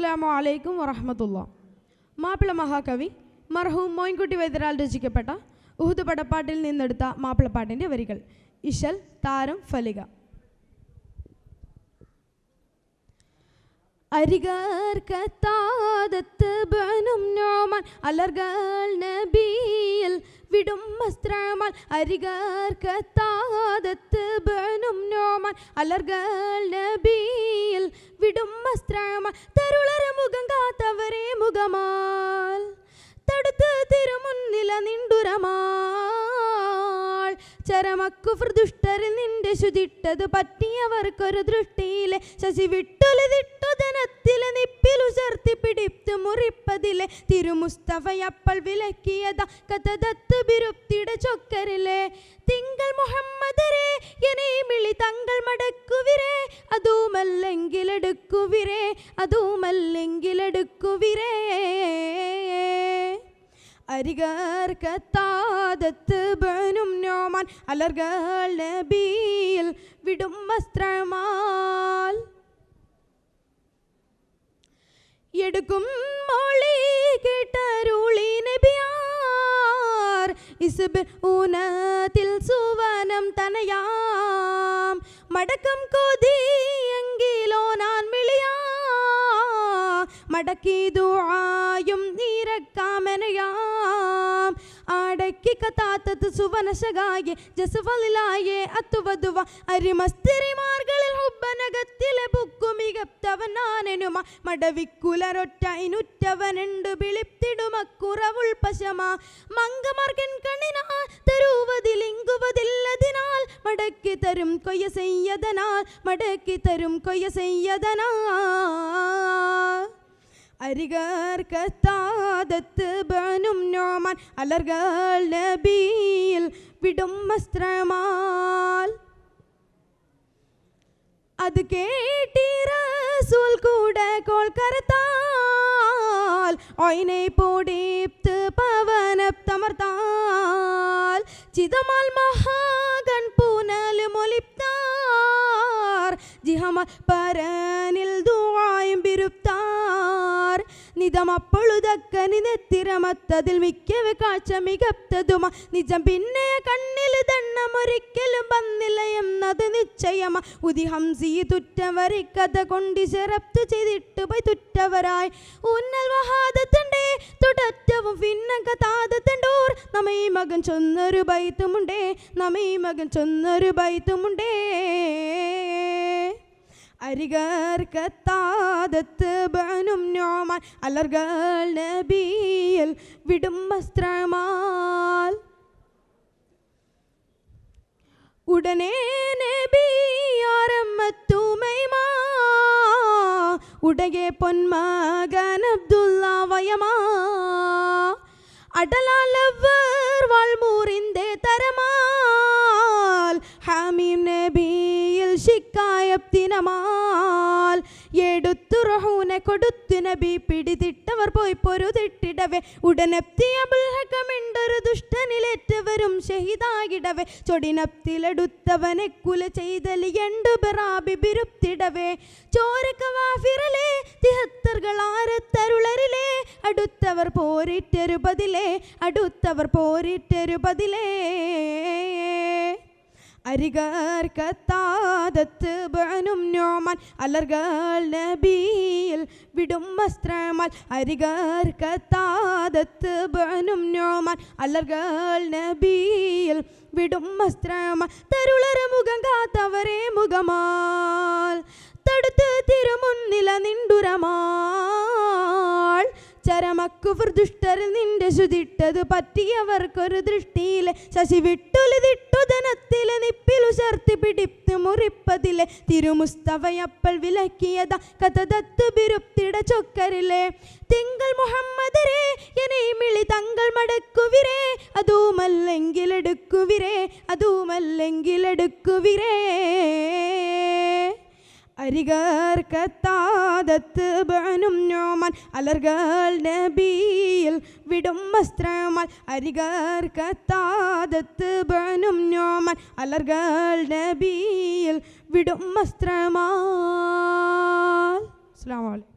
അസ്സലാമു അലൈക്കും വറഹ്മത്തുള്ളാഹി. മാപ്പിള മഹാകവി മർഹൂം മോയിൻകുട്ടി വൈദ്യരാൽ രചിക്കപ്പെട്ട ഉഹുദ് പടപ്പാട്ടിൽ നിന്നെടുത്ത മാപ്പിളപ്പാട്ടിൻ്റെ വരികൾ. ഇശൽ താരം ഫലിക. അരികർക്കത്താദത്ത് ബനും നോമാൻ അലർകൾ നബിയിൽ വിടും വസ്ത്രമാൽ. അരികർക്കത്താദത്ത് ബനും നോമാൻ അലർകൾ നബിയിൽ വിടും വസ്ത്രമാൽ. തരുളര മുഖം കാത്തവരെ മുഖമാൽ തടുത്ത് തിരുമുന്നില നിണ്ടുരമാൾ. ചരമക്കുഫർ ദുഷ്ടരിൽ നിന്റെ ശുചിട്ടത് പറ്റിയവർക്കൊരു ദൃഷ്ടിയിലെ ശശി വിട്ടുലിതിട്ടു ധനത്തിലെ നിപ്പിലു ചേർത്തി പിടിത്ത് മുറിപ്പതിലെ തിരുമുസ്തഫയപ്പൾ വിലക്കിയത കഥദത്ത് ബിരുപ്തിയുടെ ചൊക്കരിലെ. തിങ്കൾ മുഹമ്മദരെ എന്നെ മിളി തങ്ങൾ മടക്കുവിരേ, അതുമല്ലെങ്കിലെടുക്കുവിരേ, അതുമല്ലെങ്കിലെടുക്കുവിരേ. അരികർക്കത്താദത്ത് ബനും നോമാൻ അലർകൾ നബിയിൽ വിടും വസ്ത്രമാൽ. എടുക്കും മോളി കേട്ടരുളി നബിയാർ ഇസ്ബിർ ഊനത്തിൽ സുവനം തനയാം. മടക്കം കൊതിയെങ്കിലോ നാൻ മിളിയാ മടക്കി ദുആയും നീരക്കാമെനയാം. ആടക്കി കത്താത്തത് സുവനശകായെ ജസഫലിലായെ അത്തുവധുവ അരിമസ്തിരിമാർകളിൽ ഹുബ്ബനകത്തിലെ ബുക്കു മികത്തവനാനെനുമ. മടവിക്കുലരൊറ്റ ഇനുറ്റവനുണ്ട് വിളിത്തിടുമക്കുറവുൾ പശമാ. മങ്കമാർക്കൻ കണ്ണിനാ തരുവതിലിങ്കുവതില്ലതിനാൽ മടക്കി തരും കൊയ്യ ചെയ്യതനാൽ, മടക്കി തരും കൊയ്യ ചെയ്യതനാൽ. അരികർക്കത്താദത്ത് ബനും നോമാൻ അലർകൾ നബിയിൽ വിടും വസ്ത്രമാൽ. അത് കേട്ടി റസൂൽ കൂടെ കോൾ കരത്താൽ ഒയിനെ പൊടിപ്ത് പവനത്തമർത്താൽ. ചിതമാൽ മഹാഗൺ പൂനൽ മൊലിപ്താർ ജിഹമ പരനിൽ ദുആയും ബിരുപ്താർ. നിതമപ്പൊഴുതക്കനി നെത്തിരമത്തതിൽ മിക്കവ കാഴ്ച മികത്തതുമ. നിജം പിന്നെ കണ്ണിൽ ദണ്ണമൊരിക്കലും വന്നില്ല എന്നത് നിശ്ചയമ. ഉദിഹംസി തുറ്റവരെ കഥ കൊണ്ടി ചെറപ്തു ചെയ്തിട്ട് പോയി തുറ്റവരായി. ഉന്നൽ വഹാദത്തണ്ടേ തുടറ്റവും പിന്നക താദത്തണ്ടോർ. നമ്മീ മകൻ ചൊന്നൊരു ബൈത്തുമുണ്ടേ, നമ്മീ മകൻ ചൊന്നൊരു ബൈത്തുമുണ്ടേ. അരികർക്കത്താദത്ത് ബനും നോമാൻ അലർകൾ നബിയിൽ വിടും വസ്ത്രമാൽ. ഉടനെ നബിയാരമ്മത്തുമൈമാ ഉടകെ പൊന്മകൻ അബ്ദുള്ള വയമാ. അടലാലവർ വാൾമൂറിന്റെ തരമാൽ ഹമീം നബിയിൽ ശിക്കായത്തിനമാൽ. എടുത്തു റഹൂനെ കൊടുത്തു നബി പിടിതിട്ടവർ പോയി പൊരുതിട്ടിടവേ. ഉടനെത്തിയബുൽഹക്കമിണ്ടൊരു ദുഷ്ടനിലേറ്റവരും ഷഹിദാകിടവേ. ചൊടിനത്തിലെടുത്തവനെ കുല ചെയ്തലി എണ്ടു ബറാബി ബിരുപ്തിടവേ. ചോരക്കവാഫിറലേ തിഹത്തറുകളാരത്തരുളരിലേ. അടുത്തവർ പോരിട്ടെരുപതിലേ, അടുത്തവർ പോരിട്ടെരുപതിലേ. അരികർക്കത്താദത്ത് ബനും നോമാൻ അലർകൾ നബിയിൽ വിടും വസ്ത്രമാൽ. അരികർക്കത്താദത്ത് ബനും നോമാൻ അലർകൾ നബിയിൽ വിടും വസ്ത്രമാൽ. തരുളര മുഖം കാത്തവരെ മുഖമാൽ തടുത്ത് തിരുമുന്നില നിണ്ടുരമാൾ. ചരമക്കുഫർ ദുഷ്ടരിൽ നിന്റെ ശുചിട്ടത് പറ്റിയവർക്കൊരു ദൃഷ്ടിയിലെ ശശി വിട്ടുലിതിട്ടു ധനത്തിലെ നിപ്പിലു ചേർത്തി പിടിത്ത് മുറിപ്പതിലെ തിരുമുസ്തഫയപ്പൾ വിലക്കിയത കഥദത്ത് ബിരുപ്തിയുടെ ചൊക്കരിലെ. തിങ്കൾ മുഹമ്മദരെ എന്നെ മിളി തങ്ങൾ മടക്കുവിരേ, അതുമല്ലെങ്കിലെടുക്കുവിരേ, അതുമല്ലെങ്കിലെടുക്കുവിരേ. അരികർക്കത്താദത്ത് ബനും നോമാൻ അലർകൾ നബിയിൽ വിടും വസ്ത്രമാൽ. അരികർക്കത്താദത്ത് ബനും നോമാൻ അലർകൾ നബിയിൽ വിടും വസ്ത്രമാൽ. അസ്സലാമു അലൈക്കും.